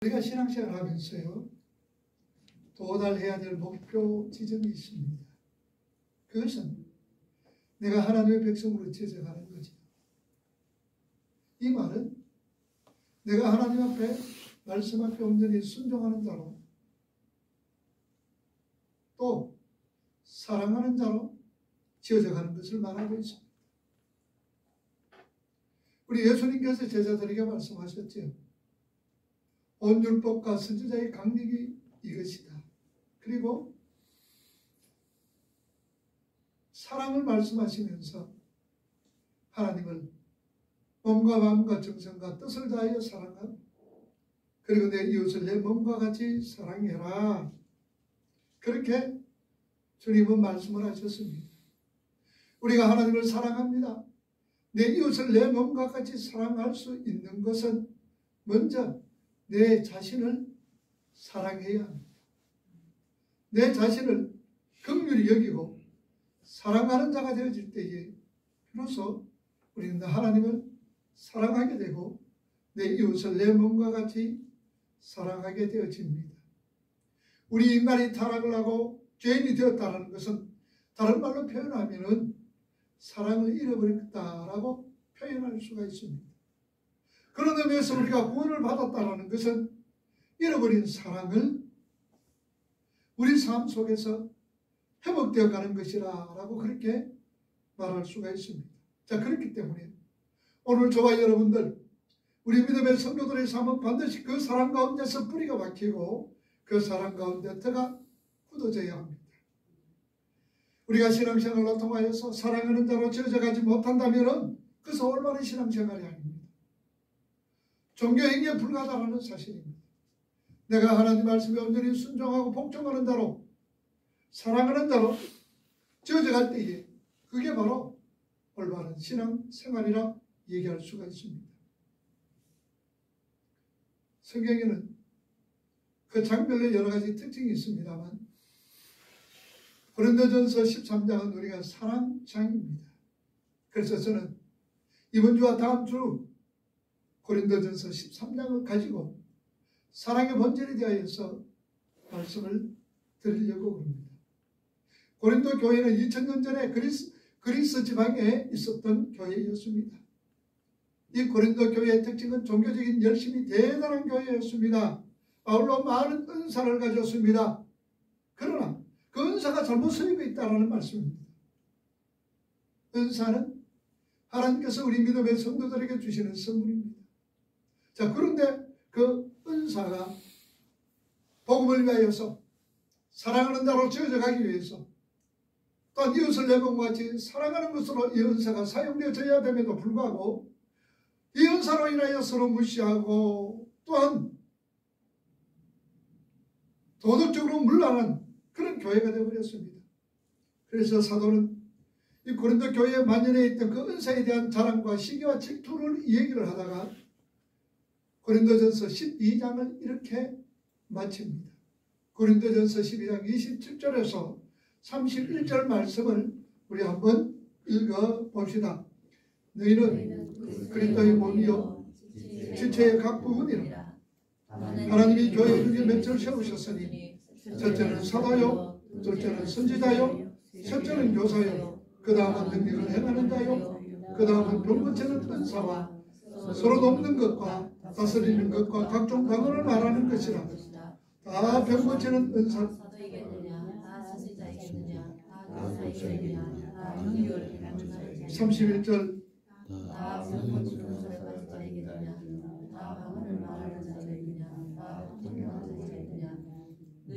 우리가 신앙생활 하면서요, 도달해야 될 목표 지점이 있습니다. 그것은 내가 하나님의 백성으로 제정하는 거죠. 이 말은 내가 하나님 앞에 말씀 앞에 온전히 순종하는 자로, 또 사랑하는 자로 지어져가는 것을 말하고 있습니다. 우리 예수님께서 제자들에게 말씀하셨죠. 온 율법과 선지자의 강력이 이것이다. 그리고 사랑을 말씀하시면서 하나님을 몸과 마음과 정성과 뜻을 다하여 사랑하고, 그리고 내 이웃을 내 몸과 같이 사랑해라. 그렇게 주님은 말씀을 하셨습니다. 우리가 하나님을 사랑합니다. 내 이웃을 내 몸과 같이 사랑할 수 있는 것은 먼저 내 자신을 사랑해야 합니다. 내 자신을 긍휼히 여기고 사랑하는 자가 되어질 때에 비로소 우리는 하나님을 사랑하게 되고 내 이웃을 내 몸과 같이 사랑하게 되어집니다. 우리 인간이 타락을 하고 죄인이 되었다는 것은 다른 말로 표현하면 사랑을 잃어버렸다라고 표현할 수가 있습니다. 그런 의미에서 우리가 구원을 받았다는 것은 잃어버린 사랑을 우리 삶 속에서 회복되어 가는 것이라고 그렇게 말할 수가 있습니다. 자, 그렇기 때문에 오늘 저와 여러분들, 우리 믿음의 성도들의 삶은 반드시 그 사랑 가운데서 뿌리가 박히고 그 사랑 가운데 터가 굳어져야 합니다. 우리가 신앙생활로 통하여서 사랑하는 자로 지어져가지 못한다면 그것은 올바른 신앙생활이 아닙니다. 종교행위에 불과하다는 사실입니다. 내가 하나님 말씀에 온전히 순종하고 복종하는 자로, 사랑하는 자로 지어져갈 때에 그게 바로 올바른 신앙생활이라 얘기할 수가 있습니다. 성경에는 그 장별로 여러 가지 특징이 있습니다만 고린도전서 13장은 우리가 사랑장입니다. 그래서 저는 이번 주와 다음 주 고린도전서 13장을 가지고 사랑의 본질에 대하여서 말씀을 드리려고 합니다. 고린도 교회는 2000년 전에 그리스 지방에 있었던 교회였습니다. 이 고린도 교회의 특징은 종교적인 열심이 대단한 교회였습니다. 바울로 많은 은사를 가졌습니다. 그러나 그 은사가 잘못 쓰이고 있다는 말씀입니다. 은사는 하나님께서 우리 믿음의 성도들에게 주시는 선물입니다. 자, 그런데 그 은사가 복음을 위하여서 사랑하는 자로 지어져 가기 위해서 또한 이웃을 내 몸과 같이 사랑하는 것으로 이 은사가 사용되어져야 됨에도 불구하고 이 은사로 인하여 서로 무시하고 또한 도덕적으로 문란한 그런 교회가 되어버렸습니다. 그래서 사도는 이 고린도 교회에 만연해 있던 그 은사에 대한 자랑과 시기와 질투를 얘기를 하다가 고린도전서 12장을 이렇게 마칩니다. 고린도전서 12장 27절에서 31절 말씀을 우리 한번 읽어봅시다. 너희는 그리스도의 몸이요 지체의 각 부분이라. 하나님이 교회 중에 몇 절 세우셨으니 첫째는 사도요, 둘째는 선지자요, 셋째는 교사요, 그 다음은 능력을 행하는 자요, 그 다음은 병고치는 은사와 서로 돕는 것과 다스리는 것과 각종 방언을 말하는 것이라. 다 병고치는 은사. 31절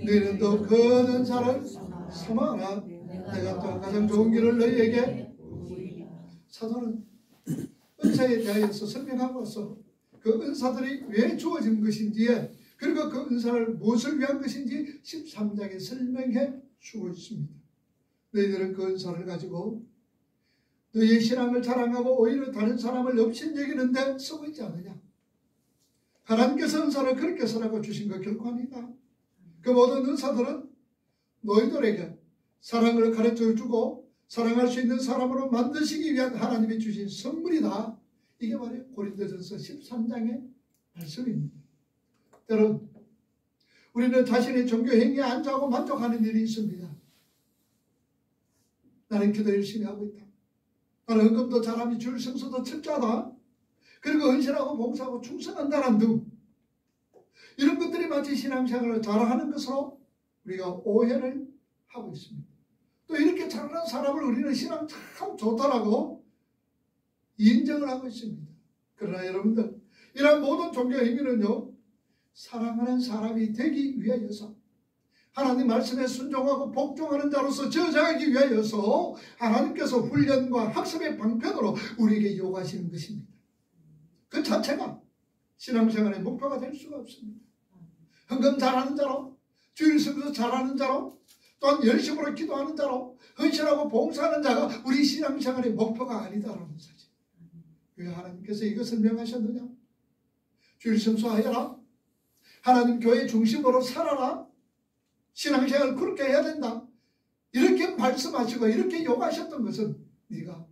너희는 또 그 은사를 삼아라. 내가 또 가장 좋은 길을 너희에게. 사도는 은사에 대하여서 설명하고서 그 은사들이 왜 주어진 것인지에, 그리고 그 은사를 무엇을 위한 것인지 13장에 설명해 주고 있습니다. 너희들은 그 은사를 가지고 너희의 신앙을 자랑하고 오히려 다른 사람을 업신여기는데 쓰고 있지 않느냐. 하나님께서 은사를 그렇게 쓰라고 주신 것 결코 아니다. 그 모든 은사들은 너희들에게 사랑을 가르쳐주고 사랑할 수 있는 사람으로 만드시기 위한 하나님이 주신 선물이다. 이게 바로 고린도전서 13장의 말씀입니다. 때론 우리는 자신의 종교 행위에 안주하고 만족하는 일이 있습니다. 나는 기도 열심히 하고 있다. 나는 헌금도 잘하며 주일 성수도 철저하다. 그리고 헌신하고 봉사하고 충성한다는 등 이런 것들이 마치 신앙생활을 잘하는 것으로 우리가 오해를 하고 있습니다. 또 이렇게 잘하는 사람을 우리는 신앙 참 좋다라고 인정을 하고 있습니다. 그러나 여러분들, 이런 모든 종교 행위는요, 사랑하는 사람이 되기 위하여서, 하나님 말씀에 순종하고 복종하는 자로서 저장하기 위하여서 하나님께서 훈련과 학습의 방편으로 우리에게 요구하시는 것입니다. 그 자체가 신앙생활의 목표가 될 수가 없습니다. 헌금 잘하는 자로, 주일 성수 잘하는 자로, 또한 열심으로 기도하는 자로, 헌신하고 봉사하는 자가 우리 신앙생활의 목표가 아니다라는 사실. 왜 하나님께서 이것을 명하셨느냐? 주일 성수하여라. 하나님 교회 중심으로 살아라. 신앙생활을 그렇게 해야 된다. 이렇게 말씀하시고 이렇게 요구하셨던 것은 네가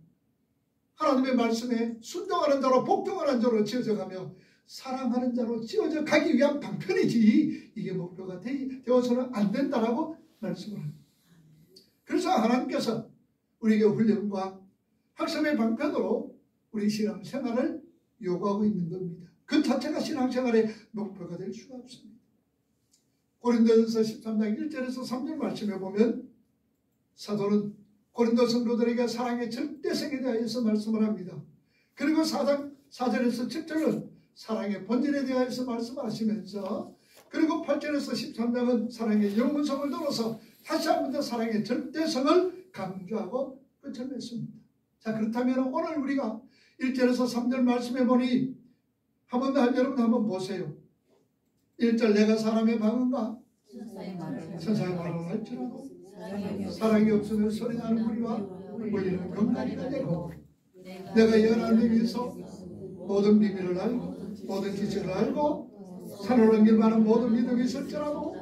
하나님의 말씀에 순종하는 자로 복종하는 자로 지어져가며 사랑하는 자로 지어져 가기 위한 방편이지 이게 목표가 되어서는 안 된다라고 말씀을 합니다. 그래서 하나님께서 우리에게 훈련과 학습의 방편으로 우리 신앙생활을 요구하고 있는 겁니다. 그 자체가 신앙생활의 목표가 될 수가 없습니다. 고린도전서 13장 1절에서 3절 말씀해 보면 사도는 고린도 성도들에게 사랑의 절대성에 대하여서 말씀을 합니다. 그리고 4장 4절에서 7절은 사랑의 본질에 대하여서 말씀을 하시면서, 그리고 8절에서 13장은 사랑의 영문성을 들어서 다시 한 번 더 사랑의 절대성을 강조하고 끝을 맺습니다. 자, 그렇다면 오늘 우리가 1절에서 3절 말씀해 보니 여러분 한번 보세요. 1절 내가 사람의 방언과 천사의 말을 할지라도 사랑이 없으면 소리나는 무리와 울리는 경간이가 되고, 내가 예언하는 데 위해서 모든 비밀을 알고 모든 지식을 알고 산을 넘길 만한 모든 믿음이 있을지라도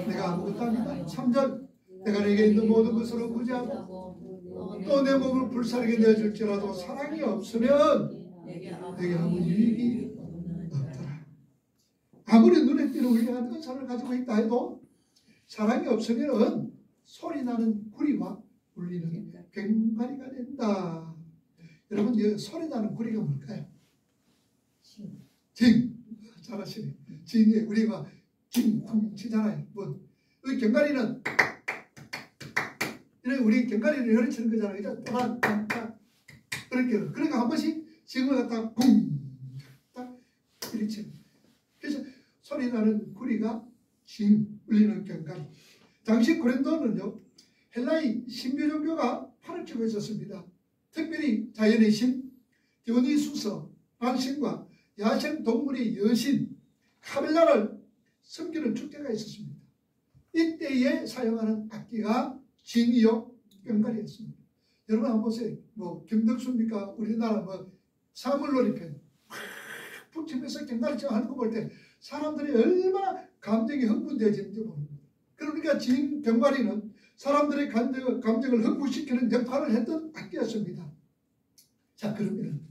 내가 아무것도 아니다. 3절 내가 내게 있는 모든 것으로 구제하고 또 내 몸을 불사르게 내어줄지라도 사랑이 없으면 내게 아무 유익이 없더라. 아무리 눈에 띄는 훌륭한 은사를 가지고 있다 해도 사랑이 없으면 소리나는 구리와 울리는 괭과리가 된다. 여러분, 소리나는 구리가 뭘까요? 징. 잘하시네. 징에 우리가 징쿵 치잖아요. 우리 괭과리는 우리 괭과리를 열이 치는 거잖아요. 그죠? 따닥따닥 이렇게. 그러니까 한 번씩 징을 갖다가 쿵 딱 이렇게 치는. 그래서 소리나는 구리가 징 울리는 괭과리. 당시 고린도는요, 헬라의 신비 종교가 팔을 치고 있었습니다. 특별히 자연의 신 디오니수스 반신과 야생 동물의 여신 카벨라를 섬기는 축제가 있었습니다. 이때에 사용하는 악기가 징이요 괭과리였습니다. 여러분 한번 보세요. 김덕수입니까? 우리나라 사물놀이편 푹 치면서 괭과리 하는 거 볼 때 사람들이 얼마나 감정이 흥분되어지는지 모릅니다. 그러니까 징 괭과리는 사람들의 감정을 흥분시키는 역할을 했던 악기였습니다. 자, 그러면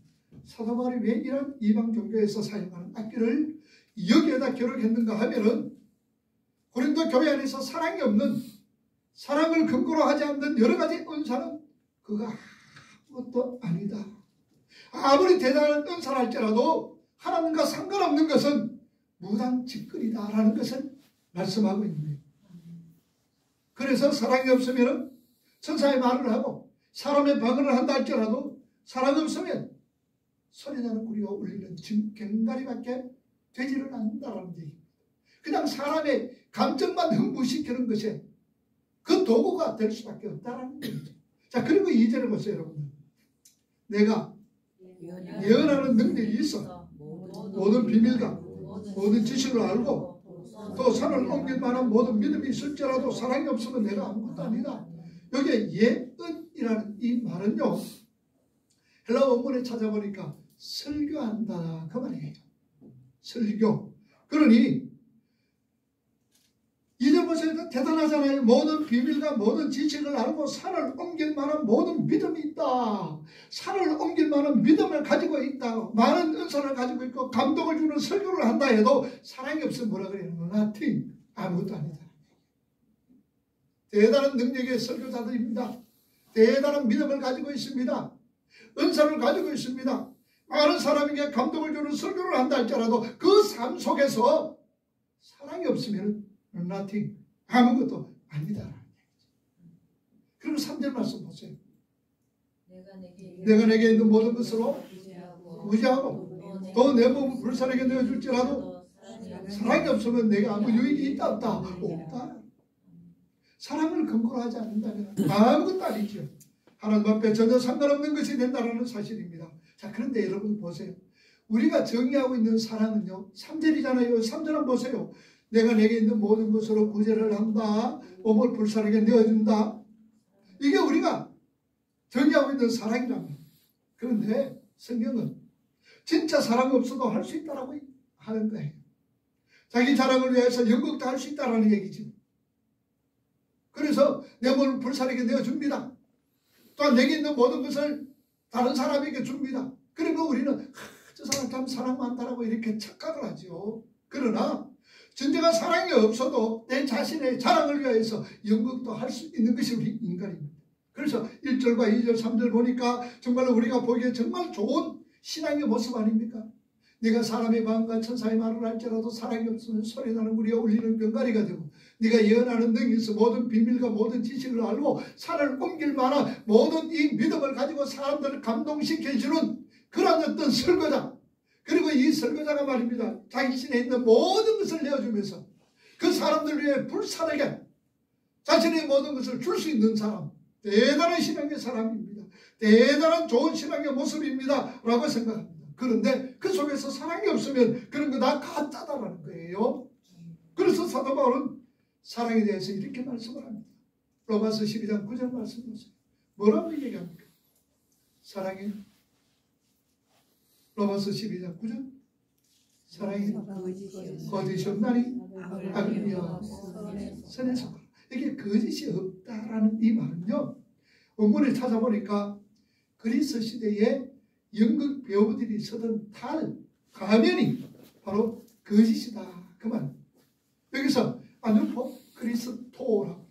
사도 바울이 왜 이런 이방 종교에서 사용하는 악기를 여기에다 기록했는가 하면은 고린도 교회 안에서 사랑이 없는, 사랑을 근거로 하지 않는 여러 가지 은사는 그가 아무것도 아니다. 아무리 대단한 은사를 할지라도 하나님과 상관없는 것은 무당짓거리다라는 것을 말씀하고 있는 거예요. 그래서 사랑이 없으면 천사의 말을 하고 사람의 방언을 한다 할지라도 사랑이 없으면 소리나는 구리와 울리는 괭과리밖에 되지를 않는다라는 얘기입니다. 그냥 사람의 감정만 흥분시키는 것이 그 도구가 될 수밖에 없다라는 얘기죠. 자, 그리고 2절을 보세요, 여러분. 내가 예언하는 능력이 있어 모든 비밀과 모든 지식을 알고 또 산을 옮길 만한 모든 믿음이 있을지라도 사랑이 없으면 내가 아무것도 아니다. 여기에 예언이라는 이 말은요, 헬라 원문에 찾아보니까 설교한다 그 말이에요. 설교. 그러니 이제 4절 보세요. 대단하잖아요. 모든 비밀과 모든 지식을 알고 산을 옮길 만한 모든 믿음이 있다. 산을 옮길 만한 믿음을 가지고 있다. 많은 은사를 가지고 있고 감동을 주는 설교를 한다 해도 사랑이 없으면 뭐라 그래요? nothing. 아무것도 아니다. 대단한 능력의 설교자들입니다. 대단한 믿음을 가지고 있습니다. 은사를 가지고 있습니다. 많은 사람에게 감동을 주는 설교를 한다 할지라도 그 삶 속에서 사랑이 없으면 nothing, 아무것도 아니다. 그리고 3절 말씀 보세요. 내가 내게 있는 모든 것으로 무지하고 또 내 몸을 불사르게 내어줄지라도 사랑이 없으면 내가 아무 유익이 있다 없다? 없다. 사랑을 근거로 하지 않는다면 아무것도 아니죠. 하나님 앞에 전혀 상관없는 것이 된다는 사실입니다. 자, 그런데 여러분 보세요. 우리가 정의하고 있는 사랑은요, 3절이잖아요. 3절 한번 보세요. 내가 내게 있는 모든 것으로 구제를 한다. 몸을 불사르게 내어준다. 이게 우리가 정의하고 있는 사랑이랍니다. 그런데 성경은 진짜 사랑 없어도 할 수 있다라고 하는 거예요. 자기 자랑을 위해서 연극도 할 수 있다라는 얘기지. 그래서 내 몸을 불사르게 내어줍니다. 또한 내게 있는 모든 것을 다른 사람에게 줍니다. 그리고 우리는 저 사람 참 사랑 많다라고 이렇게 착각을 하죠. 그러나 진정한 사랑이 없어도 내 자신의 자랑을 위해서 연극도 할 수 있는 것이 우리 인간입니다. 그래서 1절과 2절, 3절 보니까 정말 우리가 보기에 정말 좋은 신앙의 모습 아닙니까? 네가 사람의 마음과 천사의 말을 할지라도 사랑이 없으면 소리나는 우리가 울리는 병가리가 되고 네가 예언하는 능이 있어 모든 비밀과 모든 지식을 알고 산을 옮길 만한 모든 이 믿음을 가지고 사람들을 감동시켜주는 그런 어떤 설교자, 그리고 이 설교자가 말입니다. 자기 신에 있는 모든 것을 내어주면서 그 사람들 위해 불사르게 자신의 모든 것을 줄 수 있는 사람, 대단한 신앙의 사람입니다. 대단한 좋은 신앙의 모습입니다 라고 생각합니다. 그런데 그 속에서 사랑이 없으면 그런 거 다 가짜다라는 거예요. 그래서 사도 바울은 사랑에 대해서 이렇게 말씀을 합니다. 로마서 12장 9절 말씀 보세요. 뭐라고 얘기합니까? 사랑이 로마서 12장 9절 사랑이 거짓이 없나니 악이여 선에서 이게 거짓이 없다라는 이 말은요, 원문을 찾아보니까 그리스 시대에 연극 배우들이 쓰던 탈, 가면이 바로 거짓이다 그 말. 여기서 아누포 크리스토라고.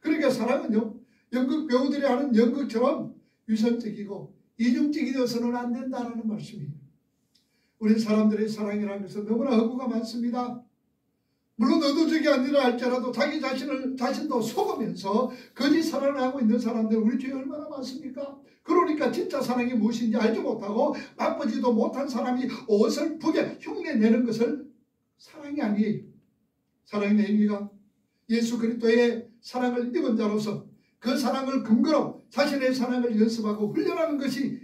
그러니까 사랑은요, 연극 배우들이 하는 연극처럼 위선적이고 이중적이 되어서는 안 된다는 말씀이에요. 우리 사람들의 사랑이라는 것은 너무나 허구가 많습니다. 물론 의도적이 아니라 할지라도 자기 자신도 속으면서 거짓 사랑을 하고 있는 사람들 우리 주위에 얼마나 많습니까? 그러니까 진짜 사랑이 무엇인지 알지 못하고 맛보지도 못한 사람이 어설프게 흉내내는 것을 사랑이 아니에요. 사랑의 의미가 예수 그리스도의 사랑을 입은 자로서 그 사랑을 근거로 자신의 사랑을 연습하고 훈련하는 것이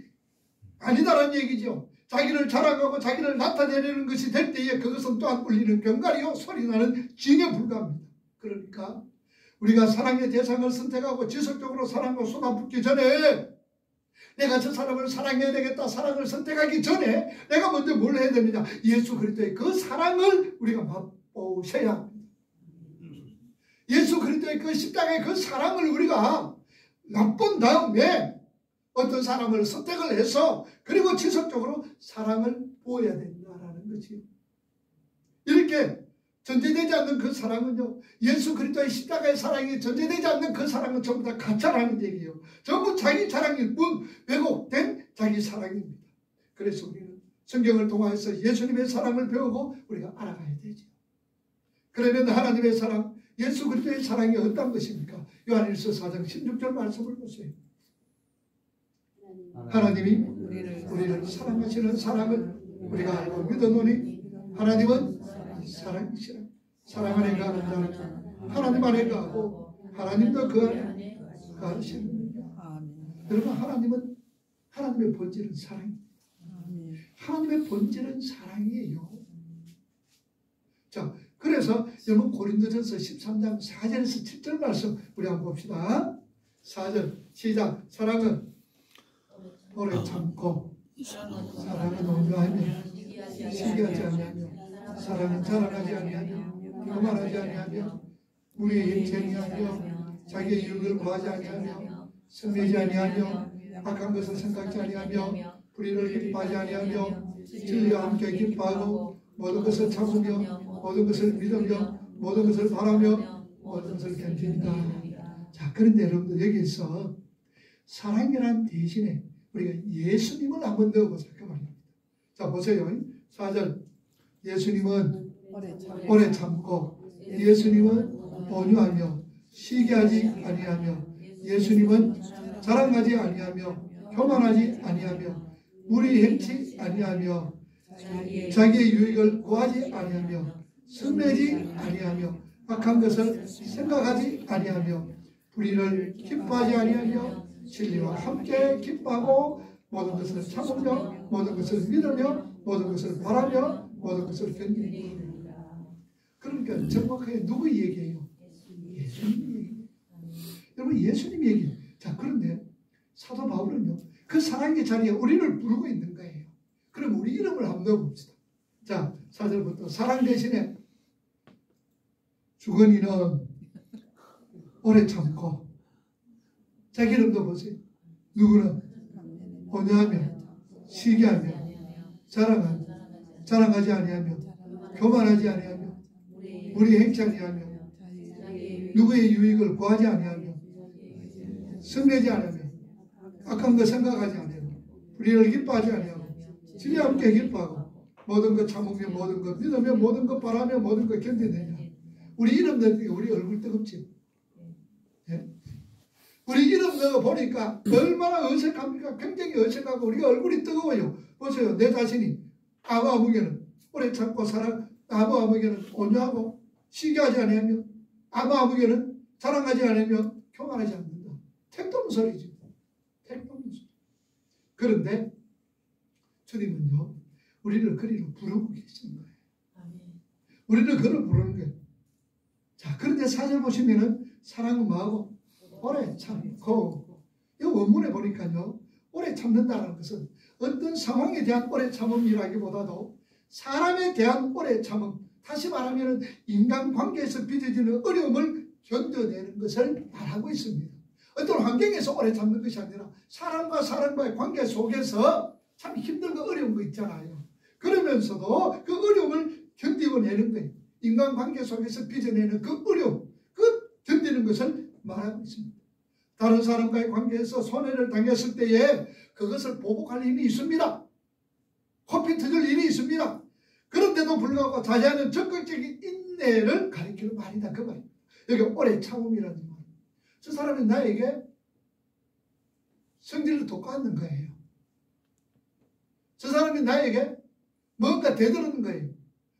아니다라는 얘기죠. 자기를 자랑하고 자기를 나타내려는 것이 될 때에 그것은 또한 울리는 병가리요 소리나는 징에 불과합니다. 그러니까 우리가 사랑의 대상을 선택하고 지속적으로 사랑과 쏟아붓기 전에 내가 저 사람을 사랑해야 되겠다 사랑을 선택하기 전에 내가 먼저 뭘 해야 됩니다. 예수 그리스도의 그 사랑을 우리가 맛보셔야 합니다. 예수 그리스도의 그 십자가의 그 사랑을 우리가 맛본 다음에 어떤 사람을 선택을 해서 그리고 지속적으로 사랑을 보여야 된다라는 거지요. 이렇게 전제되지 않는 그 사랑은요, 예수 그리스도의 십자가의 사랑이 전제되지 않는 그 사랑은 전부 다 가짜라는 얘기예요. 전부 자기 자랑일 뿐 왜곡된 자기 사랑입니다. 그래서 우리는 성경을 통해서 예수님의 사랑을 배우고 우리가 알아가야 되죠. 그러면 하나님의 사랑, 예수 그리스도의 사랑이 어떤 것입니까? 요한일서 4장 16절 말씀을 보세요. 하나님이 우리를 사랑하시는 사랑을 우리가 알고 믿어노니 하나님은 사랑이시라. 사랑 안에 거하는 자는 하나님 안에 거하고 하나님도 그 안에 거하시느니라. 여러분, 하나님의 본질은 사랑입니다. 하나님의 본질은 사랑이에요. 자, 그래서 여러분 고린도전서 13장 4절에서 7절 말씀 우리 한번 봅시다. 4절 시작. 사랑은 오래 참고 사랑은 온유하며 시기하지 아니하며 사랑은 자랑하지 아니하며 교만하지 아니하며 무리의 행치 아니하며 자기의 유익을 구하지 아니하며 성내지 아니하며 악한 것을 생각지 아니하며 불의를 기뻐하지 아니하며 진리와 함께 기뻐하고 모든 것을 참으며 모든 것을 믿으며 모든 것을 바라며 모든 것을 견딘다. 자, 그런데 여러분들 여기서 사랑이란 대신에 우리가 예수님을 한번 넣어보자 그 말입니다. 자, 보세요. 4절 예수님은 오래 참고 예수님은 온유하며 시기하지 아니하며 예수님은 자랑하지 아니하며 교만하지 아니하며 무리 행치 아니하며 자기의 유익을 구하지 아니하며 성내지 아니하며 악한 것을 생각하지 아니하며 불의를 기뻐하지 아니하며 진리와 함께 기뻐하고 모든 것을 참으며 모든 것을 믿으며 모든 것을 바라며 모든 것을 견디는. 그러니까 정확하게 누구 얘기예요? 예수님 얘기예요. 여러분 예수님 얘기예요. 자, 그런데 사도 바울은요 그 사랑의 자리에 우리를 부르고 있는 거예요. 그럼 우리 이름을 한번 넣어봅시다. 자, 4절부터 사랑 대신에 주거니는 오래 참고 자기 이름 넣어보세요. 누구는 온유하며 시기하며 자랑하지 아니하며 교만하지 아니하며 우리 행치 아니하며 누구의 유익을 구하지 아니하며 성내지 아니하며 악한 거 생각하지 아니하며 불의를 기뻐하지 아니하고 진리와 함께 기뻐하고 모든 것 참으며 모든 것 믿으며 모든 것 바라며 모든 것 견디느냐. 우리 이름 넣으니까 우리 얼굴 뜨겁지. 예? 우리 이름 넣어보니까 얼마나 어색합니까? 굉장히 어색하고 우리가 얼굴이 뜨거워요. 보세요. 내 자신이 아무에게는 오래 참고 아무에게는 온유하고 시기하지 아니하며 아무에게는 자랑하지 않으며 교만하지 않는다. 택도 없는 소리지. 택도 없는 소리. 그런데 주님은요 우리를 그리로 부르고 계신 거예요. 우리를 그를 부르는 거예요. 자, 그런데 4절 보시면은 사랑은 뭐하고 오래 참고, 이 원문에 보니까요 오래 참는다는 것은 어떤 상황에 대한 오래 참음이라기보다도 사람에 대한 오래 참음, 다시 말하면 인간관계에서 빚어지는 어려움을 견뎌내는 것을 말하고 있습니다. 어떤 환경에서 오래 참는 것이 아니라 사람과 사람과의 관계 속에서 참 힘들고 어려운 거 있잖아요. 그러면서도 그 어려움을 견디고 내는 거예요. 인간관계 속에서 빚어내는 그 어려움, 그 견디는 것을 말하고 있습니다. 다른 사람과의 관계에서 손해를 당했을 때에 그것을 보복할 힘이 있습니다. 코피 터질 일이 있습니다. 그런데도 불구하고 자제하는 적극적인 인내를 가리키는 말이다. 그 말입니다. 여기 오래 참음이라는 말. 저 사람이 나에게 성질을 돋구는 거예요. 저 사람이 나에게 뭔가 되드는 거예요.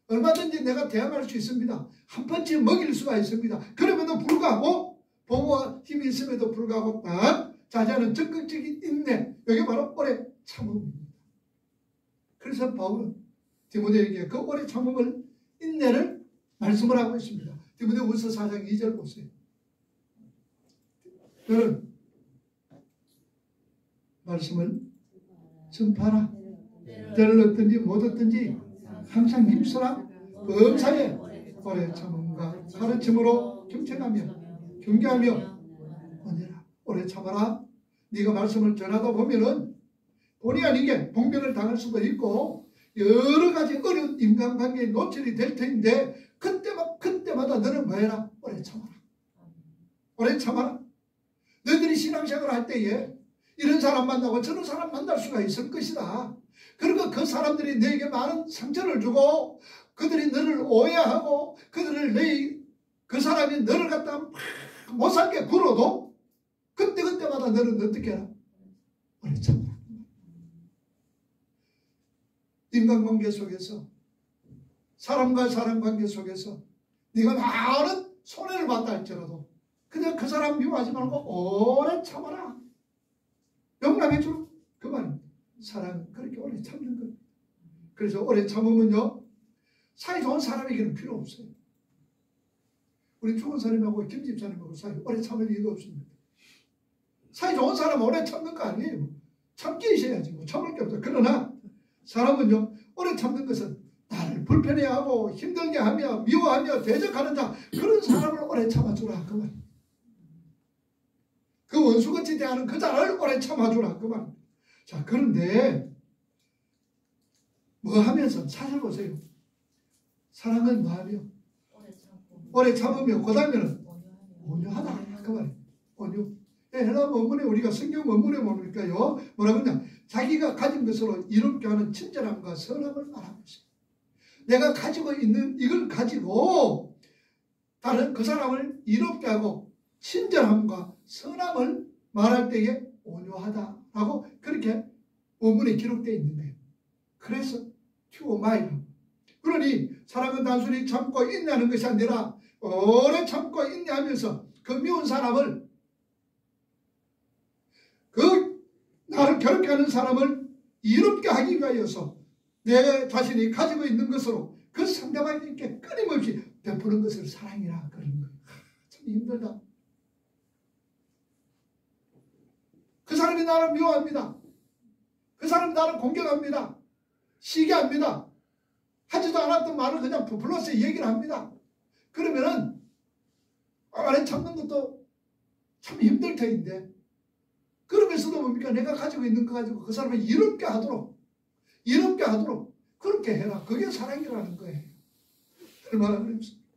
얼마든지 내가 대항할 수 있습니다. 한 번쯤 먹일 수가 있습니다. 그럼에도 불구하고 보호와 힘이 있음에도 불구하고 딱 자제하는 적극적인 인내, 이게 바로 오래 참음입니다. 그래서 바울은 디모데에게 그 오래 참음을, 인내를 말씀을 하고 있습니다. 디모데후서 4장 2절 보세요. 너는 말씀을 전파하라. 때를 얻든지 못 얻든지 항상 힘쓰라. 범사에 오래 참음과 가르침으로 경청하며 경계하며 언제나 오래 참아라. 네가 말씀을 전하다 보면은 본의 아니게 봉변을 당할 수도 있고 여러 가지 어려운 인간관계에 노출이 될 텐데 그때마다 너는 뭐해라? 오래 참아라. 오래 참아라. 너희들이 신앙생활을 할 때에 이런 사람 만나고 저런 사람 만날 수가 있을 것이다. 그리고 그 사람들이 너에게 많은 상처를 주고 그들이 너를 오해하고 그 사람이 너를 갖다 못 살게 굴어도 그때마다 너는 어떻게 해라? 오래 참아라. 인간관계 속에서 사람과 사람 관계 속에서 네가 많은 손해를 봤다 할지라도 그냥 그 사람 미워하지 말고 오래 참아라. 용납해 주라. 그 말입니다. 사랑은 그렇게 오래 참는 거예요. 그래서 오래 참으면요 사이 좋은 사람에게는 필요 없어요. 우리 좋은 사람하고 김집사님하고 사이 오래 참을 이유가 없습니다. 사이 좋은 사람은 오래 참는 거 아니에요. 참기 있어야지 뭐 참을 게 없어. 그러나 사람은요 오래 참는 것은 나를 불편해하고 힘들게 하며 미워하며 대적하는 자, 그런 사람을 오래 참아주라 그 말. 그 원수같이 대하는 그 자를 오래 참아주라 그 말. 자, 그런데 뭐 하면서 찾아보세요. 사랑은 뭐 하며? 오래 참으며 그 다음에는 온유하다 그 말이에요. 온유. 헬라 원문에 우리가 성경 원문에 보니까요, 뭐라 그러냐, 자기가 가진 것으로 이롭게 하는 친절함과 선함을 말하고 있어요. 내가 가지고 있는 이걸 가지고 다른 그 사람을 이롭게 하고 친절함과 선함을 말할 때에 온유하다라고 그렇게 원문에 기록되어 있는 거예요. 그래서 튜오마이라. 그러니 사랑은 단순히 참고 인내하는 것이 아니라 오래 참고 인내하면서 그 미운 사람을, 그 나를 괴롭게 하는 사람을 이롭게 하기 위하여서 내 자신이 가지고 있는 것으로 그 상대방에게 끊임없이 베푸는 것을 사랑이라 그러는 거예요. 참 힘들다. 그 사람이 나를 미워합니다. 그 사람이 나를 공격합니다. 시기합니다. 하지도 않았던 말을 그냥 부풀러서 얘기를 합니다. 그러면은 오래 참는 것도 참 힘들 터인데, 그러면서도 뭡니까? 내가 가지고 있는 거 가지고 그 사람을 이롭게 하도록 그렇게 해라. 그게 사랑이라는 거예요. 얼마나 그렇습니까?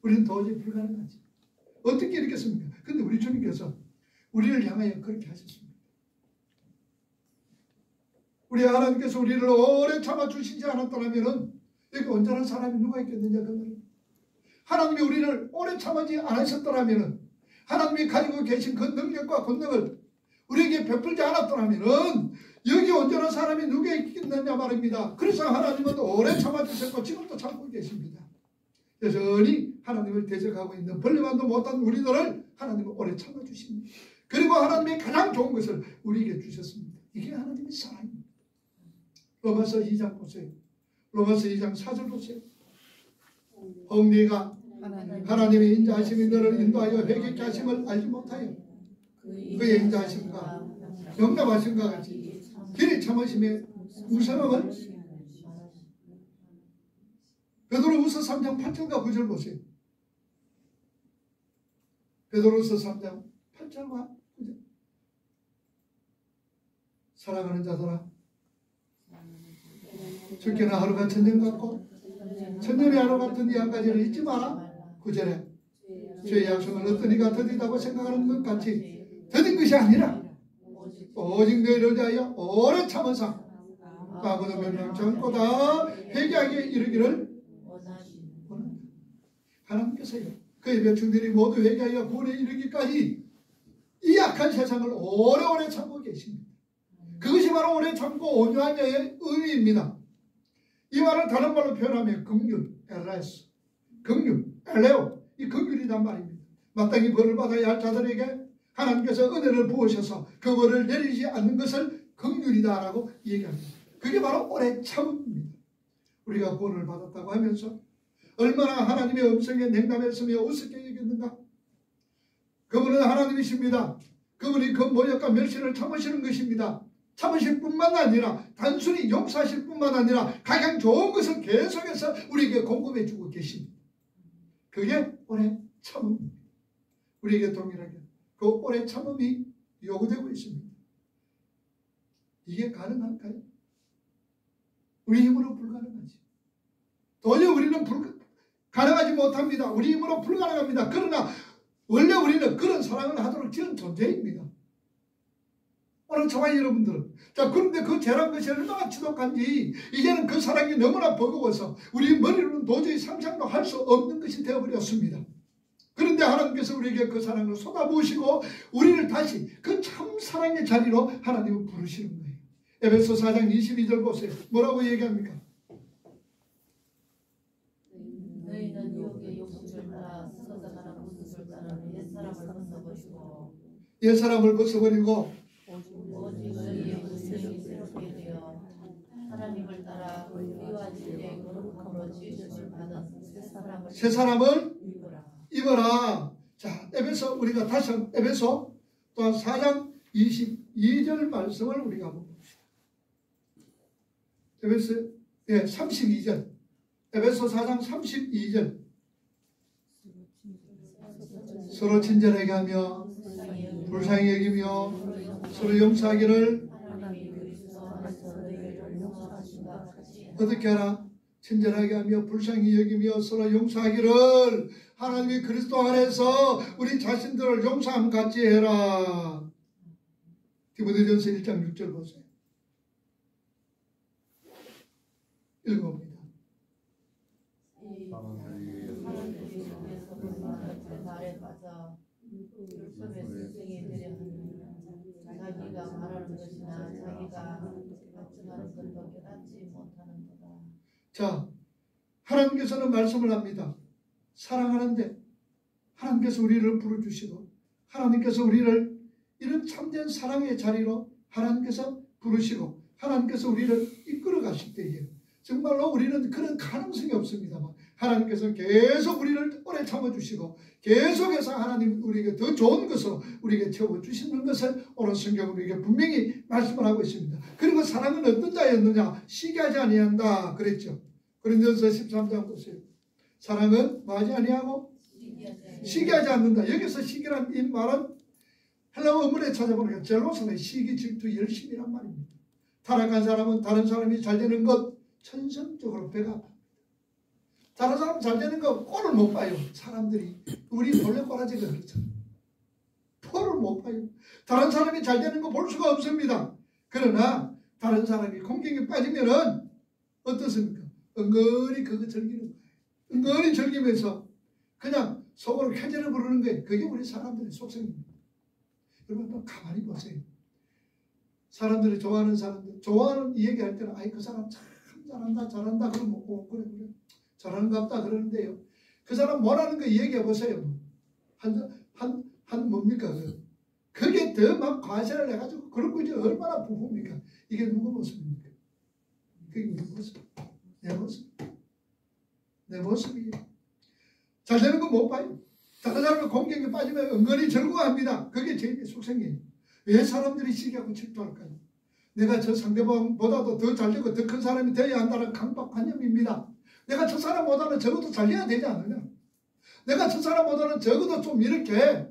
우리는 도저히 불가능하지. 어떻게 이렇겠습니까? 근데 우리 주님께서 우리를 향하여 그렇게 하셨습니다. 우리 하나님께서 우리를 오래 참아주시지 않았더라면 여기 온전한 사람이 누가 있겠느냐 그 말이에요. 하나님이 우리를 오래 참아지 않으셨더라면, 하나님이 가지고 계신 그 능력과 권능을 우리에게 베풀지 않았더라면 여기 온전한 사람이 누가 있겠느냐 말입니다. 그래서 하나님은 오래 참아주셨고 지금도 참고 계십니다. 여전히 하나님을 대적하고 있는 벌레만도 못한 우리들을 하나님은 오래 참아주십니다. 그리고 하나님이 가장 좋은 것을 우리에게 주셨습니다. 이게 하나님의 사랑입니다. 로마서 2장 보세요. 로마서 2장 4절 보세요. 네가 하나님의 인자하심이 너를 인도하여 회개케 하심을 알지 못하여 그의 인자하심과 영납하심과 같이 길이 참으심에 무서움을, 베드로후서 3장 8절과 9절 보세요. 베드로후서 3장 8절과 9절. 사랑하는 자들아, 주께는 하루가 천년 같고 천년의 하루 같은 이 한 가지를 잊지 마라. 9절에 주의 약속은 어떤 이가 더디다고 생각하는 것 같이 더딘 것이 아니라 오직 너희를 위하여 오래 참으사 아무도 멸망치 않고 다 회개하게 이르기를 원한다. 하나님께서요, 그의 백성들이 모두 회개하여 구원에 이르기까지 이 악한 세상을 오래오래 참고 계십니다. 그것이 바로 오래 참고 온유한 자의 의미입니다. 이 말을 다른 말로 표현하면 긍휼, 엘레스, 긍휼, 엘레오, 이 긍휼이란 말입니다. 마땅히 벌을 받아야 할 자들에게 하나님께서 은혜를 부으셔서 그 벌을 내리지 않는 것을 긍휼이다라고 얘기합니다. 그게 바로 오래 참음입니다. 우리가 구원을 받았다고 하면서 얼마나 하나님의 음성에 냉담했으며 우습게 여겼는가. 그분은 하나님이십니다. 그분이 그 모욕과 멸시를 참으시는 것입니다. 참으실 뿐만 아니라 단순히 용서하실 뿐만 아니라 가장 좋은 것을 계속해서 우리에게 공급해 주고 계십니다. 그게 오래 참음입니다. 우리에게 동일하게 그 오래 참음이 요구되고 있습니다. 이게 가능할까요? 우리 힘으로 불가능하지. 도저히 우리는 가능하지 못합니다. 우리 힘으로 불가능합니다. 그러나 원래 우리는 그런 사랑을 하도록 지은 존재입니다. 오늘 저와 여러분들은, 자, 그런데 그 죄란 것이 얼마나 지독한지 이제는 그 사랑이 너무나 버거워서 우리 머리로는 도저히 상상도 할 수 없는 것이 되어버렸습니다. 그런데 하나님께서 우리에게 그 사랑을 쏟아부으시고 우리를 다시 그 참 사랑의 자리로 하나님은 부르시는 거예요. 에베소 4장 22절 보세요. 뭐라고 얘기합니까? 너희는 유혹의 욕심을 따라 스스로 가는 무슨 따라 옛사람을 벗어버리고 옛사람을 벗어버리고 오직 너희의 본성이 새롭게 되어 하나님을 따라 의와 진리의 거룩함으로 지으심을 받은 새 사람을 입어라. 자, 에베소 우리가 다시 에베소 또한 4장 22절 말씀을 우리가 한번 봅시다. 에베소 32절 에베소 4장 32절 서로 친절하게 하며 불쌍히 여기며 서로 용서하기를 어떻게 하라? 친절하게 하며 불쌍히 여기며 서로 용서하기를 하나님이 그리스도 안에서 우리 자신들을 용서함 같이 해라. 디모데전서 1장 6절 보세요. 읽어봅니다. 자기가 말하는 것이나 자기가 말씀하는 것도 깨닫지 못하는 거다. 자, 하나님께서는 말씀을 합니다. 사랑하는데 하나님께서 우리를 부르주시고 하나님께서 우리를 이런 참된 사랑의 자리로 하나님께서 부르시고 하나님께서 우리를 이끌어 가실 때에 정말로 우리는 그런 가능성이 없습니다만 하나님께서 계속 우리를 오래 참아주시고 계속해서 하나님 우리에게 더 좋은 것으로 우리에게 채워주시는 것을 오늘 성경은 우리에게 분명히 말씀을 하고 있습니다. 그리고 사랑은 어떤 자였느냐? 시기하지 아니한다 그랬죠. 고린도전서 13장 보세요. 사랑은 뭐하지 아니하고 시기하지 않는다. 여기서 시기란 이 말은 헬라어 원문에 찾아보니까 젤로스는 시기, 질투, 열심이란 말입니다. 타락한 사람은 다른 사람이 잘 되는 것 천성적으로 배가 아픕니다. 다른 사람 잘 되는 거 꼴을 못 봐요. 사람들이 우리 원래 꼬라지가 그렇잖아요. 꼴을 못 봐요. 다른 사람이 잘 되는 거 볼 수가 없습니다. 그러나 다른 사람이 공경에 빠지면은 어떻습니까? 은근히 그거 즐기는 거예요. 은근히 즐기면서 그냥 속으로 쾌재를 부르는 거예요. 그게 우리 사람들의 속성입니다. 여러분 가만히 보세요. 사람들이 좋아하는 사람들, 좋아하는 얘기할 때는 아이 그 사람 참 잘한다 그러면 그래 잘하는가 보다 그러는데요. 그 사람 뭐라는 거 얘기해 보세요. 한 뭡니까? 그게 더 막 과세를 해가지고 그런 거지 얼마나 부부입니까? 이게 누구 모습입니까? 그게 누구 모습? 내 모습. 내 모습이에요. 잘 되는 거 못 봐요. 다른 사람을 공격에 빠지면 은근히 절구합니다. 그게 제 속성이에요. 왜 사람들이 시기하고 질투할까요? 내가 저 상대방보다도 더 잘되고 더 큰 사람이 되어야 한다는 강박관념입니다. 내가 저 사람보다는 적어도 잘해야 되지 않느냐? 내가 저 사람보다는 적어도 좀 이렇게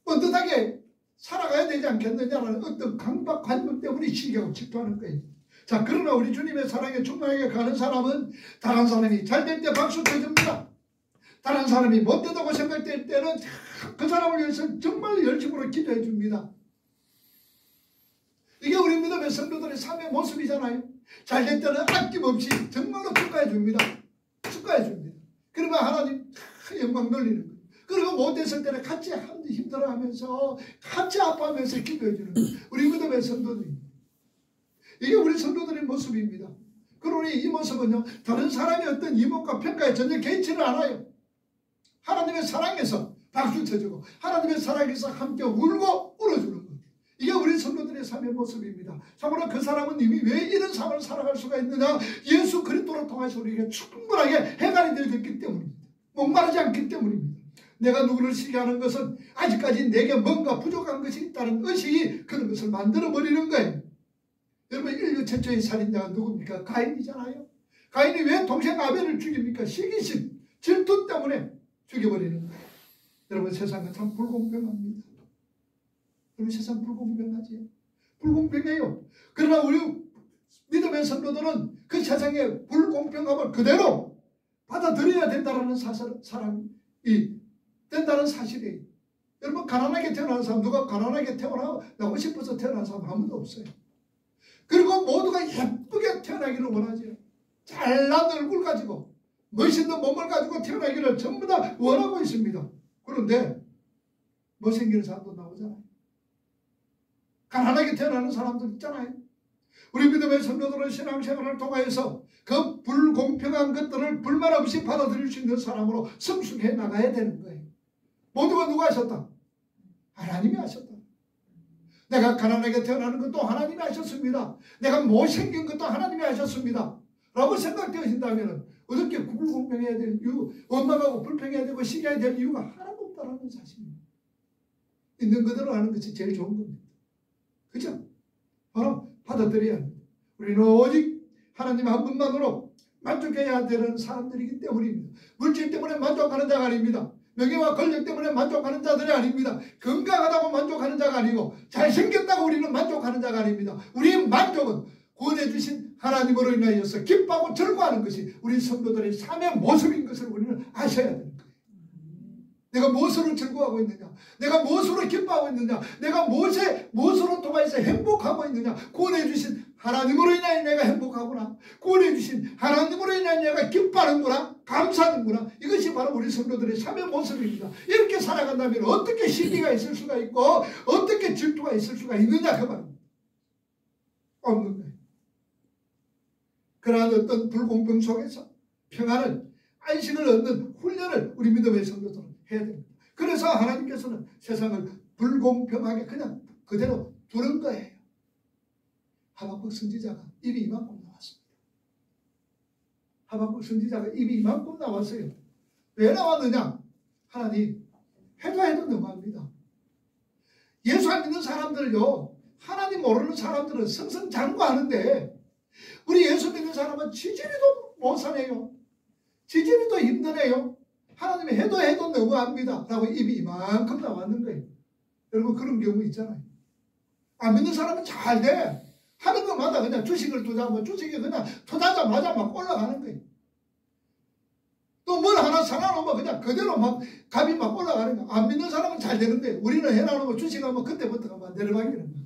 뻔듯하게 살아가야 되지 않겠느냐라는 어떤 강박관념 때문에 시기하고 질투하는 거예요. 자, 그러나 우리 주님의 사랑에 충만하게 가는 사람은 다른 사람이 잘 될 때 박수 쳐줍니다. 다른 사람이 못되다고 생각될 때는 그 사람을 위해서 정말 열심으로 기도해 줍니다. 이게 우리 믿음의 성도들의 삶의 모습이잖아요. 잘 될 때는 아낌없이 정말로 축하해 줍니다. 축하해 줍니다. 그러면 하나님 영광 돌리는 거예요. 그리고 못됐을 때는 같이 힘들어하면서 같이 아파하면서 기도해 주는 거예요. 우리 믿음의 성도들입니다. 이게 우리 성도들의 모습입니다. 그러니 이 모습은요, 다른 사람의 어떤 이목과 평가에 전혀 개의치를 않아요. 하나님의 사랑에서 박수 쳐주고 하나님의 사랑에서 함께 울고 울어주는 것. 이게 우리 성도들의 삶의 모습입니다. 참고로 그 사람은 이미 왜 이런 삶을 살아갈 수가 있느냐? 예수 그리스도를 통해서 우리에게 충분하게 해결이 되어졌기 때문입니다. 목마르지 않기 때문입니다. 내가 누구를 시기하는 것은 아직까지 내게 뭔가 부족한 것이 있다는 의식이 그런 것을 만들어버리는 거예요. 여러분 인류 최초의 살인자가 누굽니까? 가인이잖아요. 가인이 왜 동생 아벨을 죽입니까? 시기심, 질투 때문에 죽여버리는 거예요. 여러분 세상은 참 불공평합니다. 여러분 세상 불공평하지요? 불공평해요. 그러나 우리 믿음의 성도들은 그 세상의 불공평함을 그대로 받아들여야 된다는 사람이 된다는 사실이에요. 여러분 가난하게 태어난 사람, 누가 가난하게 태어나고 싶어서 태어난 사람 아무도 없어요. 그리고 모두가 예쁘게 태어나기를 원하죠. 잘난 얼굴 가지고 멋있는 몸을 가지고 태어나기를 전부 다 원하고 있습니다. 그런데 못생기는 사람도 나오잖아요. 가난하게 태어나는 사람들 있잖아요. 우리 믿음의 성도들은 신앙생활을 통해서 그 불공평한 것들을 불만 없이 받아들일 수 있는 사람으로 성숙해 나가야 되는 거예요. 모두가 누가 하셨다? 하나님이 하셨다. 내가 가난하게 태어나는 것도 하나님이 하셨습니다. 내가 못생긴 것도 하나님이 하셨습니다. 라고 생각되어진다면 어떻게 불공평해야 될 이유, 원망하고 불평해야 되고 시기해야 될 이유가 하나도 없다는 사실입니다. 있는 그대로 하는 것이 제일 좋은 겁니다. 그죠? 바로 받아들여야 합니다. 우리는 오직 하나님 한 분만으로 만족해야 되는 사람들이기 때문입니다. 물질 때문에 만족하는 자가 아닙니다. 명예와 권력 때문에 만족하는 자들이 아닙니다. 건강하다고 만족하는 자가 아니고 잘생겼다고 우리는 만족하는 자가 아닙니다. 우리의 만족은 구원해 주신 하나님으로 인하여서 기뻐하고 즐거워하는 것이 우리 성도들의 삶의 모습인 것을 우리는 아셔야 되는 거예요. 내가 무엇으로 즐거워하고 있느냐, 내가 무엇으로 기뻐하고 있느냐, 내가 무엇으로 통하여서 행복하고 있느냐. 구원해 주신 하나님으로 인하여 내가 행복하구나, 구원해 주신 하나님으로 인하여 내가 기뻐하는구나, 감사하는구나. 이것이 바로 우리 성도들의 삶의 모습입니다. 이렇게 살아간다면 어떻게 시기가 있을 수가 있고 어떻게 질투가 있을 수가 있느냐 그 말입니다. 없는 거예요. 그러한 어떤 불공평 속에서 평안을, 안식을 얻는 훈련을 우리 믿음의 성도들은 해야 됩니다. 그래서 하나님께서는 세상을 불공평하게 그냥 그대로 두는 거예요. 하박국 선지자가 입이 이만큼 나왔습니다. 하박국 선지자가 입이 이만큼 나왔어요. 왜 나왔느냐? 하나님, 해도 너무합니다. 예수 안 믿는 사람들요, 하나님 모르는 사람들은 승승장구하는데 우리 예수 믿는 사람은 지지리도 못 사네요. 지지리도 힘드네요. 하나님이 해도 너무합니다 라고 입이 이만큼 나왔는 거예요. 여러분, 그런 경우 있잖아요. 안 믿는 사람은 잘 돼. 하는 것마다 그냥 주식을 투자하면 주식이 그냥 투자자마자 막 올라가는 거예요. 또 뭘 하나 사놔놓으면 그냥 그대로 막 값이 막 올라가는 거예요. 안 믿는 사람은 잘 되는데 우리는 해놔놓으면 주식하면 그때부터가 막 내려가기는 거예요.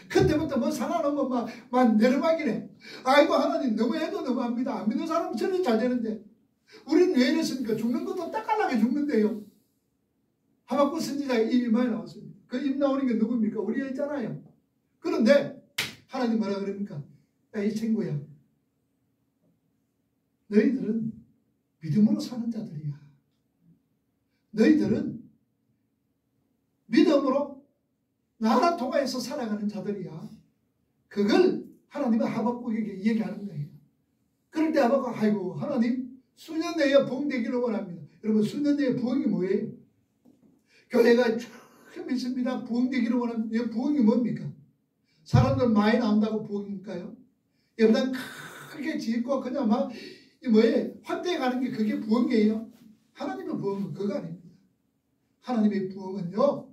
그때부터 뭐 사놔놓으면 막 내려가기네. 아이고, 하나님 너무해도 너무합니다. 안 믿는 사람은 저는 잘 되는데 우리는 왜 이랬습니까? 죽는 것도 따깔나게 죽는데요. 하박국 선지자의 입이 많이 나왔습니다. 그 입 나오는 게 누굽니까? 우리 있잖아요. 그런데 하나님 뭐라 그럽니까? 야, 이 친구야, 너희들은 믿음으로 사는 자들이야. 너희들은 믿음으로 나라 통하여서 살아가는 자들이야. 그걸 하나님은 하박국에게 얘기하는 거예요. 그럴 때 하박국, 아이고 하나님, 수년 내에 부흥되기를 원합니다. 여러분, 수년 내에 부흥이 뭐예요? 교회가 참 있습니다. 부흥되기를 원합니다. 부흥이 뭡니까? 사람들 많이 나온다고 부흥일까요? 여러분, 크게 짓고 그냥 막 확대해 가는 게 그게 부흥이에요? 하나님의 부흥은 그거 아닙니다. 하나님의 부흥은요,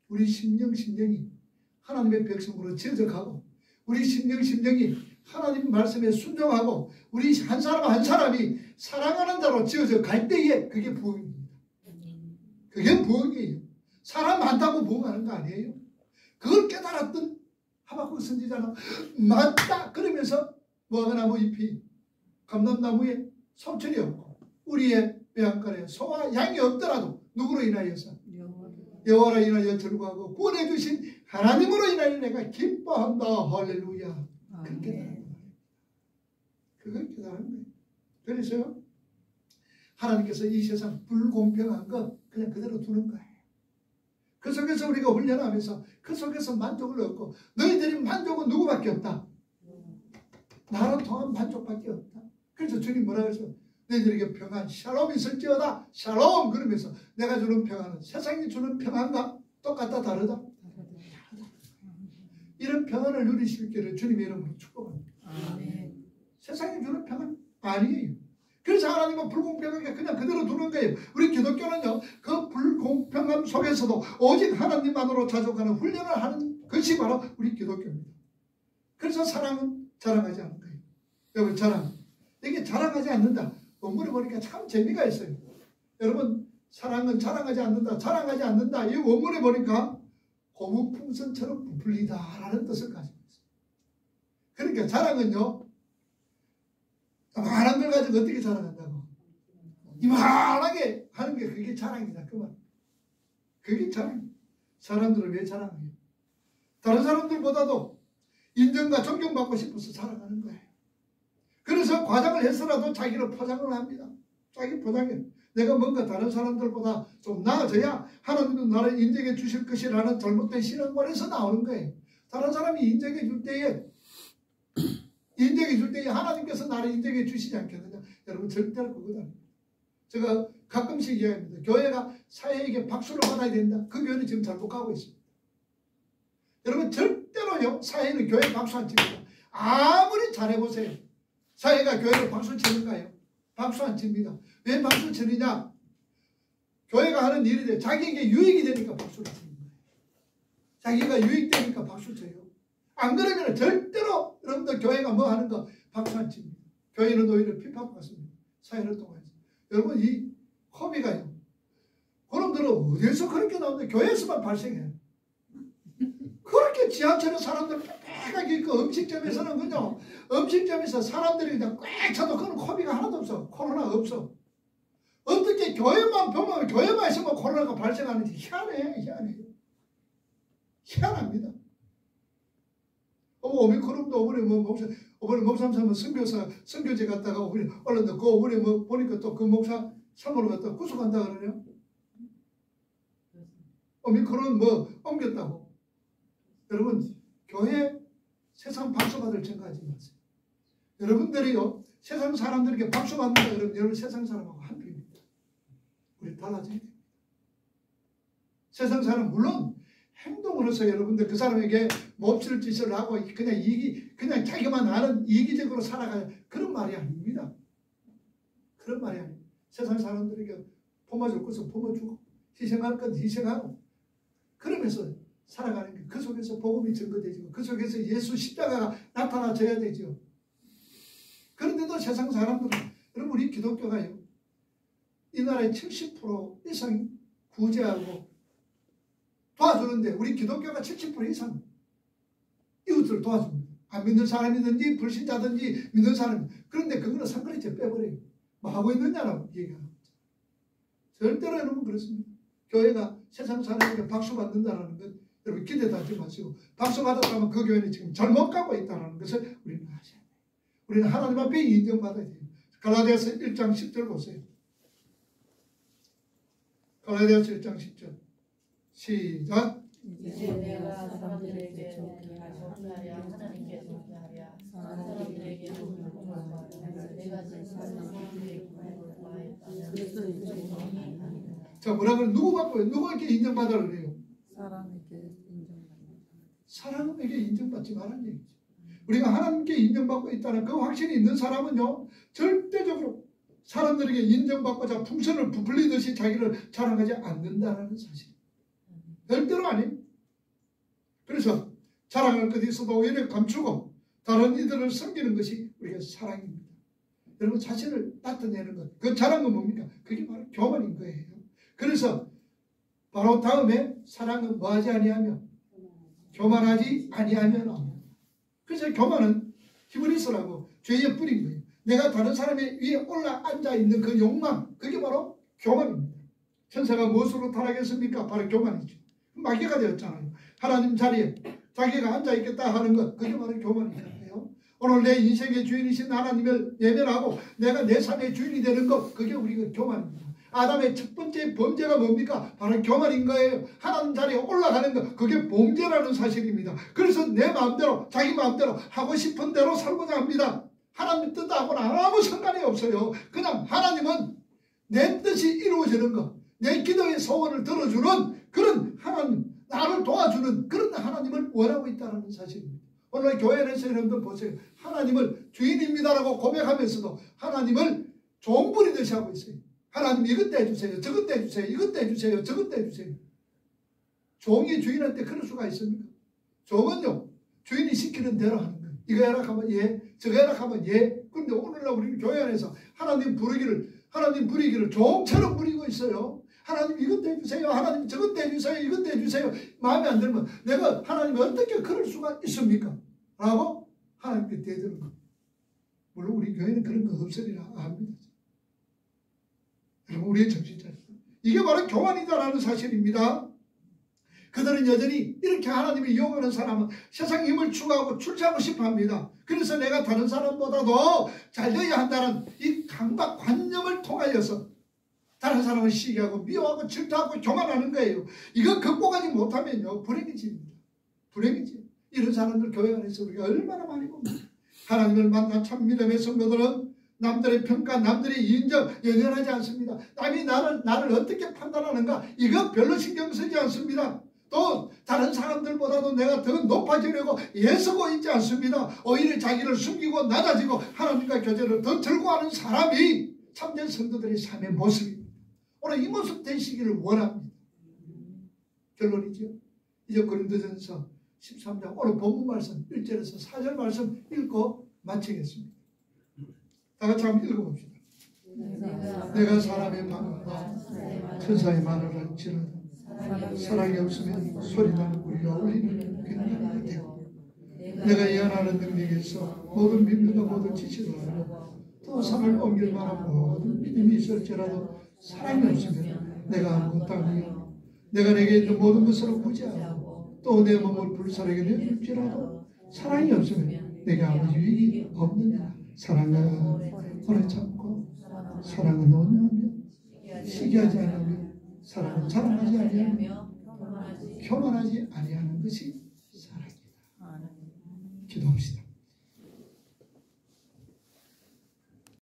우리 심령이 하나님의 백성으로 지어져 가고, 우리 심령이 하나님 말씀에 순종하고, 우리 한 사람 한 사람이 사랑하는 자로 지어져 갈 때에 그게 부흥입니다. 그게 부흥이에요. 사람 많다고 부흥하는 거 아니에요. 그걸 깨달았던 하박국 선지자는 맞다 그러면서 무화과나무 잎이 감람나무에 소철이 없고 우리의 외양간에 소와 양이 없더라도 누구로 인하여서? 여호와로 인하여 즐거워하고 구원해 주신 하나님으로 인하여 내가 기뻐한다. 할렐루야. 그렇게 깨달은 거예요. 그걸 깨달은 거예요. 그래서요, 하나님께서 이 세상 불공평한 거 그냥 그대로 두는 거예요. 그 속에서 우리가 훈련하면서 그 속에서 만족을 얻고, 너희들이 만족은 누구밖에 없다? 나로 통한 만족밖에 없다. 그래서 주님 뭐라 그랬어요? 너희들에게 평안, 샬롬이 있을지어다. 샬롬. 그러면서 내가 주는 평안은 세상이 주는 평안과 똑같다, 다르다? 다르다. 이런 평안을 누리실 수 있기를 주님의 이름으로 축복합니다. 아멘. 세상이 주는 평안 아니에요. 그래서 하나님은 불공평하게 그냥 그대로 두는 거예요. 우리 기독교는요, 그 불공평함 속에서도 오직 하나님만으로 자족하는 훈련을 하는 것이 바로 우리 기독교입니다. 그래서 사랑은 자랑하지 않는 거예요. 여러분, 자랑, 이게 자랑하지 않는다. 원문을 보니까 참 재미가 있어요. 여러분, 사랑은 자랑하지 않는다, 자랑하지 않는다. 이 원문에 보니까 고무풍선처럼 부풀리다라는 뜻을 가지고 있어요. 그러니까 자랑은요, 이만한 걸 가지고 어떻게 자랑한다고? 이만하게 하는 게 그게 자랑이다. 그 말. 그게 자랑. 사람들은 왜 자랑해요? 다른 사람들보다도 인정과 존경받고 싶어서 자랑하는 거예요. 그래서 과장을 해서라도 자기를 포장을 합니다. 자기 포장해. 내가 뭔가 다른 사람들보다 좀 나아져야 하나님은 나를 인정해 주실 것이라는 잘못된 신앙관에서 나오는 거예요. 다른 사람이 인정해 줄 때에 하나님께서 나를 인정해 주시지 않겠느냐? 여러분, 절대로 그것 아닙니다. 제가 가끔씩 이야기합니다. 교회가 사회에게 박수를 받아야 된다. 그 교회는 지금 잘못 가고 있습니다. 여러분, 절대로요, 사회는 교회 박수 안 칩니다. 아무리 잘해보세요. 사회가 교회를 박수 치는가요? 박수 안 칩니다. 왜 박수 치느냐? 교회가 하는 일인데 자기에게 유익이 되니까 박수를 치는 거예요. 자기가 유익되니까 박수 쳐요. 안 그러면 절대로 여러분들 교회가 뭐 하는 거 박수 안 칩니다. 교회는 오히려 비판받습니다. 사회를 통해서. 여러분 이 코비가요. 그놈들은 어디서 그렇게 나오는데 교회에서만 발생해요. 그렇게 지하철에 사람들 빽빽하게 있고 음식점에서는 그냥 음식점에서 사람들이 그냥 꽉 차도 그런 코비가 하나도 없어. 코로나가 없어. 어떻게 교회만 보면 교회만 있으면 코로나가 발생하는지 희한해. 희한합니다. 오미크론도 어머니 목사 삼으면 선교제 갔다가 얼른 그 어머니 보니까 또 그 목사 삼으러 갔다가 구속한다 그러네요. 오미크론 옮겼다고. 여러분 교회 세상 박수 받을 생각하지 마세요. 여러분들이요 세상 사람들에게 박수 받는다 그러면 여러분 세상 사람하고 한편입니다. 우리 달라져야 됩니다. 세상 사람 물론 행동으로서 여러분들 그 사람에게 몹쓸 짓을 하고 그냥 자기만 아는 이기적으로 살아가야 그런 말이 아닙니다. 그런 말이 아닙니다. 세상 사람들에게 품어줄 것은 품어주고 희생할 건 희생하고 그러면서 살아가는 게 그 속에서 복음이 증거되죠. 그 속에서 예수 십자가가 나타나줘야 되죠. 그런데도 세상 사람들은 여러분 우리 기독교가요. 이 나라의 70% 이상 구제하고 도와주는데 우리 기독교가 70% 이상 이웃을 도와줍니다. 안 믿는 사람이든지 불신자든지 믿는 사람 그런데 그거는 상관없이 빼버려요. 뭐 하고 있느냐라고 얘기하는 거죠. 절대로 여러분 그렇습니다. 교회가 세상 사람에게 박수 받는다는 것 여러분 기대도 하지 마시고 박수 받았다면 그 교회는 지금 잘못 가고 있다는 것을 우리는 아셔야 돼요. 우리는 하나님 앞에 인정받아야 돼요. 갈라디아서 1장 10절 보세요. 갈라디아서 1장 10절 시작. 이제 내가 사람들에게 존귀하랴 하나님께 존귀하랴 사람들에게 존귀하랴 내가 제사는 사람에게 구하였다면 자 뭐라 그래? 누구 받고요? 누구에게 인정받으라 그래요? 사람에게 인정받지 말라는 얘기죠. 우리가 하나님께 인정받고 있다는 그 확신이 있는 사람은요 절대적으로 사람들에게 인정받고자 풍선을 부풀리듯이 자기를 자랑하지 않는다는 사실. 절대로 아니에요. 그래서 자랑할 것이 있어도 오히려 감추고 다른 이들을 섬기는 것이 우리가 사랑입니다. 여러분 자신을 나타내는 것, 그 자랑은 뭡니까? 그게 바로 교만인 거예요. 그래서 바로 다음에 사랑은 뭐하지 아니하며 교만하지 아니하며 그래서 교만은 히브리서라고 죄의 뿌린 거예요. 내가 다른 사람의 위에 올라앉아 있는 그 욕망, 그게 바로 교만입니다. 천사가 무엇으로 타락했습니까? 바로 교만이죠. 마귀가 되었잖아요. 하나님 자리에 자기가 앉아있겠다 하는 것, 그게 바로 교만이잖아요. 오늘 내 인생의 주인이신 하나님을 예면하고 내가 내 삶의 주인이 되는 것, 그게 우리가 교만입니다. 아담의 첫 번째 범죄가 뭡니까? 바로 교만인 거예요. 하나님 자리에 올라가는 것, 그게 범죄라는 사실입니다. 그래서 내 마음대로 자기 마음대로 하고 싶은 대로 살고자 합니다. 하나님 뜻하고는 아무 상관이 없어요. 그냥 하나님은 내 뜻이 이루어지는 것, 내 기도의 소원을 들어주는 그런 하나님, 나를 도와주는 그런 하나님을 원하고 있다는 사실입니다. 오늘 교회에서 여러분들 보세요. 하나님을 주인입니다라고 고백하면서도 하나님을 종부리듯이 하고 있어요. 하나님 이것 해주세요. 저것 해주세요. 이것 해주세요. 저것 해주세요. 종이 주인한테 그럴 수가 있습니까? 종은요. 주인이 시키는 대로 하는 거예요. 이거 해라 하면 예. 저거 해라 하면 예. 그런데 오늘날 우리는 교회 안에서 하나님 부리기를 종처럼 부리고 있어요. 하나님 이것 해주세요. 하나님 저것 해주세요. 이것 해주세요. 마음에 안 들면 내가 하나님이 어떻게 그럴 수가 있습니까? 라고 하나님께 대드는 거. 물론 우리 교회는 그런 거 없으리라 압니다. 여러분 우리의 정신 차리고 이게 바로 교만이다라는 사실입니다. 그들은 여전히 이렇게 하나님을 이용하는 사람은 세상 힘을 추구하고 출세하고 싶어합니다. 그래서 내가 다른 사람보다도 잘 되어야 한다는 이 강박관념을 통하여서 다른 사람을 시기하고 미워하고 질투하고 교만하는 거예요. 이거 극복하지 못하면요 불행해집니다. 불행해지. 이런 사람들 교회 안에서 우리가 얼마나 많이 봅니다. 하나님을 만난 참 믿음의 성도들은 남들의 평가, 남들의 인정 연연하지 않습니다. 남이 나를 어떻게 판단하는가 이거 별로 신경 쓰지 않습니다. 또 다른 사람들보다도 내가 더 높아지려고 애쓰고 있지 않습니다. 오히려 자기를 숨기고 낮아지고 하나님과 교제를 더 들고 하는 사람이 참된 성도들의 삶의 모습입니다. 오늘 이 모습 되시기를 원합니다. 결론이죠. 이제 고린도전서 13장 오늘 본문 말씀 1절에서 4절 말씀 읽고 마치겠습니다. 다 같이 한번 읽어봅시다. 내가 사람의 방언과 천사의 말을 할지라도 사랑이 없으면 소리나는 우리가 울리는 괭이 되고 내가 예언하는 능력에서 모든 믿음과 모든 지식을 알고 또 산을 옮길 만한 모든 믿음이 있을지라도 사랑이 없으면 내가 아무것도 아니요 내가 내게 있는 모든 것으로 무지하고 또 내 몸을 불사르게 되어줄지라도 사랑이 없으면 내게 아무 유익이 없느니라. 사랑은 오래 참고 사랑은 온유하며 시기하지 않으며 사랑은 자랑하지 아니하며 교만하지 아니하는 것이 사랑이다. 기도합시다.